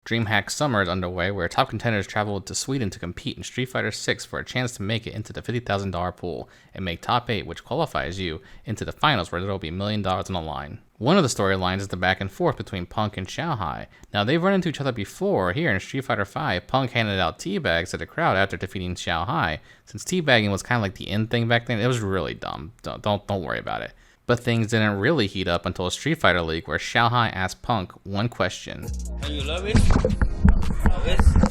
DreamHack Summer is underway, where top contenders travel to Sweden to compete in Street Fighter 6 for a chance to make it into the $50,000 pool and make top 8, which qualifies you into the finals, where there will be $1 million on the line. One of the storylines is the back and forth between Punk and Xiao Hai. Now, they've run into each other before. Here in Street Fighter 5, Punk handed out teabags to the crowd after defeating Xiao Hai. Since teabagging was kind of like the in thing back then, it was really dumb. Don't worry about it. But things didn't really heat up until Street Fighter League, where Xiao Hai asked Punk one question. You love it?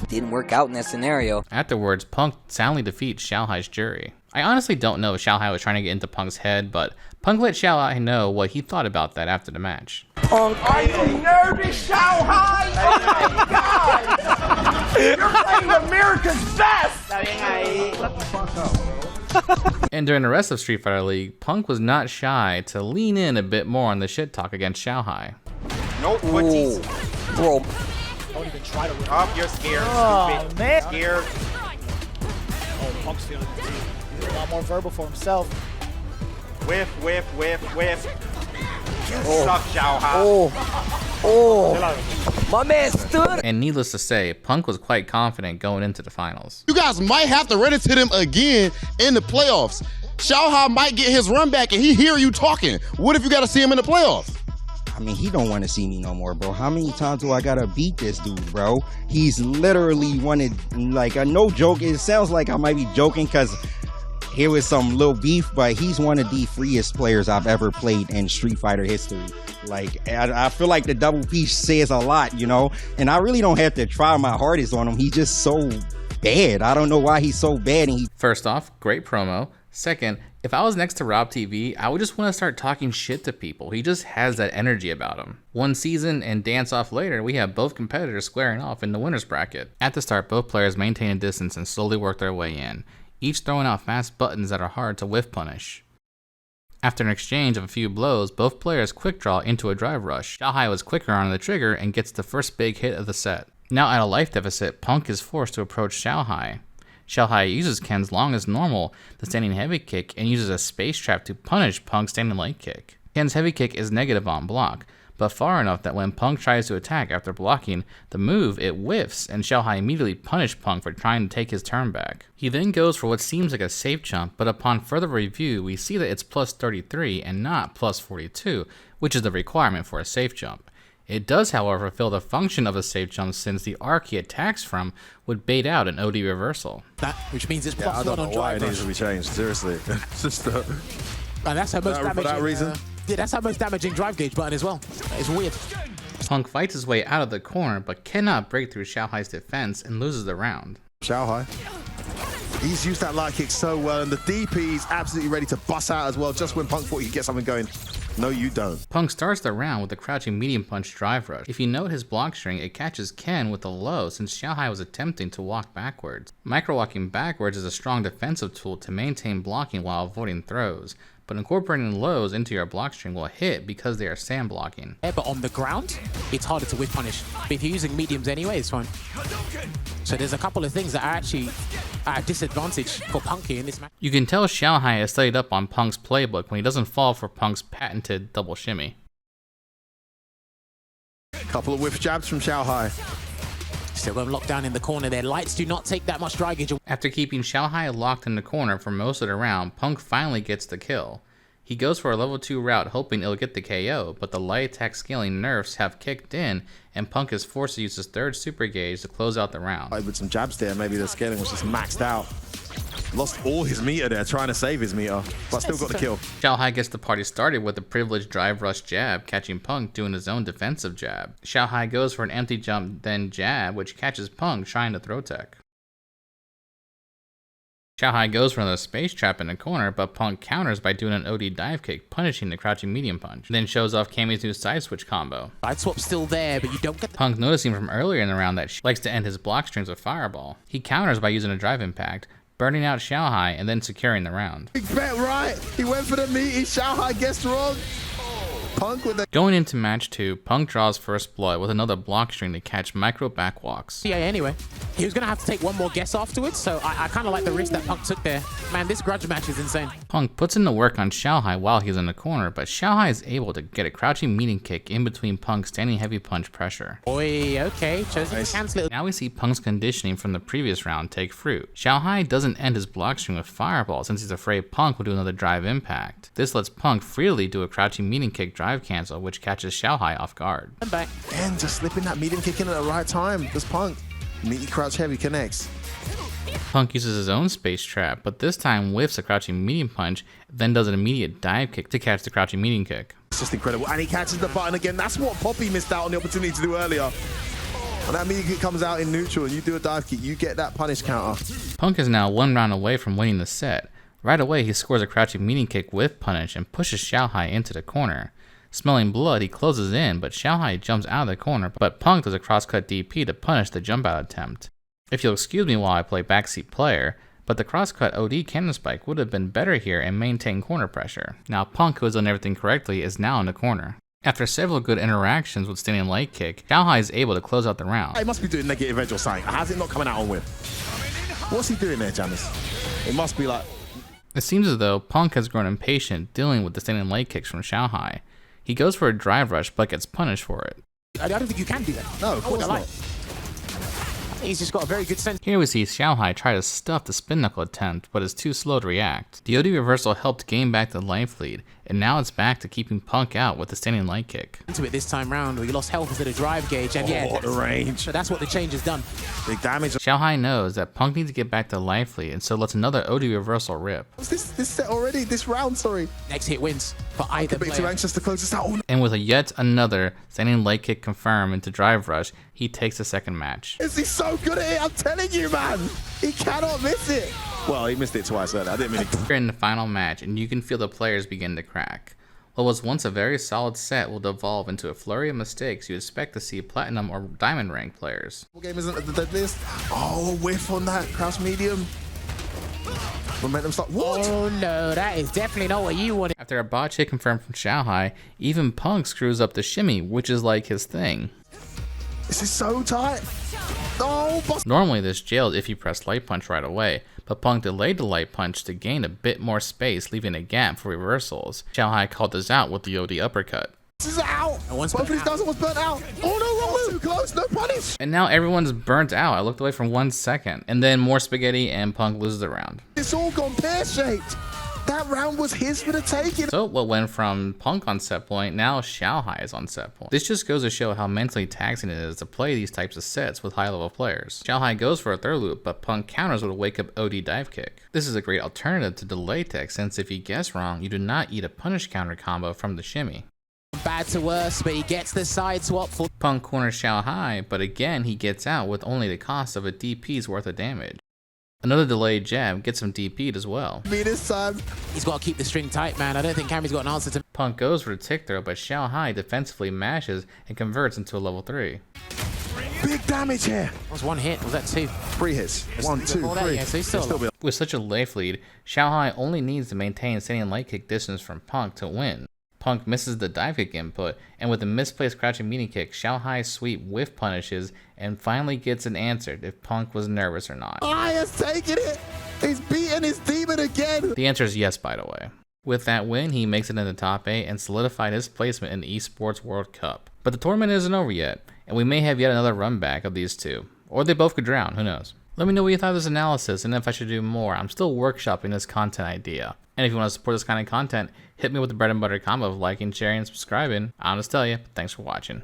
Didn't work out in that scenario. Afterwards, Punk soundly defeats Xiao Hai's jury. I honestly don't know if Xiao Hai was trying to get into Punk's head, but Punk let Xiao Hai know what he thought about that after the match. Are you nervous, Xiao Hai? Oh my God! You're playing America's best! Shut the fuck up, bro. And during the rest of Street Fighter League, Punk was not shy to lean in a bit more on the shit talk against Xiao Hai. Nope, what's Bro. Don't even try to win. Oh, you're scared. Oh, Stupid. man. Scared. Oh, Punk's feeling it too. He's a lot more verbal for himself. Whiff, whiff, whiff, whiff. You suck, Xiao Hai. Oh, my man stood. And needless to say, Punk was quite confident going into the finals. You guys might have to run into them again in the playoffs. Xiao Hai might get his run back and he hear you talking. What if you got to see him in the playoffs? I mean, he don't want to see me no more, bro. How many times do I gotta beat this dude, bro? He's literally wanted, like, no joke. It sounds like I might be joking because here was some little beef, but he's one of the freest players I've ever played in Street Fighter history. Like, I feel like the double P says a lot, you know? And I really don't have to try my hardest on him. He's just so bad. I don't know why he's so bad. And First off, great promo. Second, if I was next to Rob TV, I would just want to start talking shit to people. He just has that energy about him. One season and dance off later, we have both competitors squaring off in the winner's bracket. At the start, both players maintain a distance and slowly work their way in, each throwing out fast buttons that are hard to whiff punish. After an exchange of a few blows, both players quick draw into a drive rush. Xiao Hai was quicker on the trigger and gets the first big hit of the set. Now at a life deficit, Punk is forced to approach Xiao Hai. Xiao Hai uses Ken's long as normal, the standing heavy kick, and uses a space trap to punish Punk's standing light kick. Ken's heavy kick is negative on block, but far enough that when Punk tries to attack after blocking the move, it whiffs, and Xiao Hai immediately punishes Punk for trying to take his turn back. He then goes for what seems like a safe jump, but upon further review, we see that it's plus 33 and not plus 42, which is the requirement for a safe jump. It does, however, fulfill the function of a safe jump since the arc he attacks from would bait out an OD reversal. That, which means it's plus I don't one know on why it drive needs to be changed, seriously. It's just and that's her most damaging. for that reason. Yeah, that's her most damaging drive gauge button as well. It's weird. Punk fights his way out of the corner, but cannot break through Xiao Hai's defense and loses the round. Xiao Hai. He's used that light kick so well, and the DP is absolutely ready to bust out as well, just when Punk thought he could get something going. No, you don't. Punk starts the round with a crouching medium punch drive rush. If you note his block string, it catches Ken with a low since Xiao Hai was attempting to walk backwards. Micro walking backwards is a strong defensive tool to maintain blocking while avoiding throws, but incorporating lows into your block string will hit because they are sand blocking. Yeah, but on the ground, it's harder to whiff punish. But if you're using mediums anyway, it's fine. So there's a couple of things that are actually at a disadvantage for Punk here in this match. You can tell Xiao Hai has studied up on Punk's playbook when he doesn't fall for Punk's patented double shimmy. Couple of whiff jabs from Xiao Hai. Still going locked down in the corner there. Lights do not take that much dry gauge. After keeping Xiao Hai locked in the corner for most of the round, Punk finally gets the kill. He goes for a level 2 route hoping it'll get the KO, but the light attack scaling nerfs have kicked in, and Punk is forced to use his third super gauge to close out the round. With some jabs there, maybe the scaling was just maxed out. Lost all his meter there, trying to save his meter, but still got the kill. Xiao Hai gets the party started with a privileged drive rush jab, catching Punk doing his own defensive jab. Xiao Hai goes for an empty jump, then jab, which catches Punk trying to throw tech. Xiao Hai goes for another space trap in the corner, but Punk counters by doing an OD dive kick, punishing the crouching medium punch. Then shows off Cammy's new side switch combo. Side swap's still there, but you don't get the... Punk noticing from earlier in the round that she likes to end his block strings with fireball. He counters by using a drive impact, burning out Xiao Hai and then securing the round. Big bet, right? He went for the meaty. Xiao Hai guessed wrong. Punk with the... Going into match 2, Punk draws first blood with another block string to catch micro backwalks. Yeah, anyway. He was going to have to take one more guess afterwards, so I kind of like the risk that Punk took there. Man, this grudge match is insane. Punk puts in the work on Xiao Hai while he's in the corner, but Xiao Hai is able to get a crouching meeting kick in between Punk's standing heavy punch pressure. Boy, okay, chosen to cancel it. Now we see Punk's conditioning from the previous round take fruit. Xiao Hai doesn't end his block string with fireball since he's afraid Punk will do another drive impact. This lets Punk freely do a crouching meeting kick drive cancel, which catches Xiao Hai off guard. I'm back. And just slipping that medium kick in at the right time. Does Punk. Meaty crouch heavy connects. Punk uses his own space trap, but this time whiffs a crouching medium punch, then does an immediate dive kick to catch the crouching medium kick. It's just incredible. And he catches the button again. That's what Poppy missed out on the opportunity to do earlier. When that medium kick comes out in neutral and you do a dive kick, you get that punish counter. Punk is now one round away from winning the set. Right away, he scores a crouching medium kick with punish and pushes Xiao Hai into the corner. Smelling blood, he closes in, but Xiao Hai jumps out of the corner, but Punk does a crosscut DP to punish the jump out attempt. If you'll excuse me while I play backseat player, but the crosscut OD cannon spike would have been better here and maintained corner pressure. Now Punk, who has done everything correctly, is now in the corner. After several good interactions with standing light kick, Xiao Hai is able to close out the round. He must be doing negative edge or something. How's it not coming out on win? What's he doing there, Jamis? It must be like... It seems as though Punk has grown impatient dealing with the standing light kicks from Xiao Hai. He goes for a drive rush but gets punished for it. I don't think you can do that. No, of course not. He's just got a very good sense. Here we see Xiao Hai try to stuff the spin knuckle attempt, but is too slow to react. The OD reversal helped gain back the life lead, and now it's back to keeping Punk out with the standing light kick. Into it this time round, where he lost health instead of drive gauge, and the range. So that's what the change has done. Big damage. Xiao Hai knows that Punk needs to get back to life lead, and so lets another OD reversal rip. What's this set already? This round, sorry. Next hit wins for either A bit player. too anxious to close this out. Oh, no. And with a yet another standing light kick confirmed into drive rush, he takes the second match. Is he so good at it? I'm telling you, man. He cannot miss it. Well, he missed it twice earlier. I didn't mean to. We're in the final match, and you can feel the players begin to crack. What was once a very solid set will devolve into a flurry of mistakes you expect to see platinum or diamond rank players. What game isn't the deadliest? Oh, whiff on that. Crouch medium. Momentum stop. What? Oh no, that is definitely not what you wanted. After a botch hit confirmed from Xiao Hai, even Punk screws up the shimmy, which is like his thing. This is so tight. Oh, boss. Normally this jails if you press light punch right away, but Punk delayed the light punch to gain a bit more space, leaving a gap for reversals. Xiao Hai called this out with the OD uppercut. This is out. One's Both of these guys almost burnt out. Oh no, wrong move. Too close. No punish. And now everyone's burnt out. I looked away for 1 second. And then more spaghetti and Punk loses the round. It's all gone pear-shaped. That round was his for the taking. So what went from Punk on set point, now Xiao Hai is on set point. This just goes to show how mentally taxing it is to play these types of sets with high level players. Xiao Hai goes for a third loop, but Punk counters with a wake up OD dive kick. This is a great alternative to delay tech since if you guess wrong, you do not eat a punish counter combo from the shimmy. Bad to worse, but he gets the side swap for Punk corners Xiao Hai, but again he gets out with only the cost of a DP's worth of damage. Another delayed jab gets him DP'd as well. Me this time. He's got to keep the string tight, man. I don't think Cammy's got an answer to. Punk goes for a tick throw, but Xiao Hai defensively mashes and converts into a level 3. Big damage here. That was one hit. Was that two? 3 hits. 1, 2, 3. That, yeah, so he's still alive. With such a life lead, Xiao Hai only needs to maintain standing light kick distance from Punk to win. Punk misses the dive kick input, and with a misplaced crouching meaty kick, Xiao Hai's sweep whiff punishes and finally gets an answer if Punk was nervous or not. Hai has taken it. He's beaten his demon again. The answer is yes, by the way. With that win, he makes it in the top 8 and solidified his placement in the Esports World Cup. But the tournament isn't over yet, and we may have yet another run back of these two. Or they both could drown, who knows. Let me know what you thought of this analysis and if I should do more. I'm still workshopping this content idea. And if you want to support this kind of content, hit me with the bread and butter combo of liking, sharing, and subscribing. I'll just tell you, thanks for watching.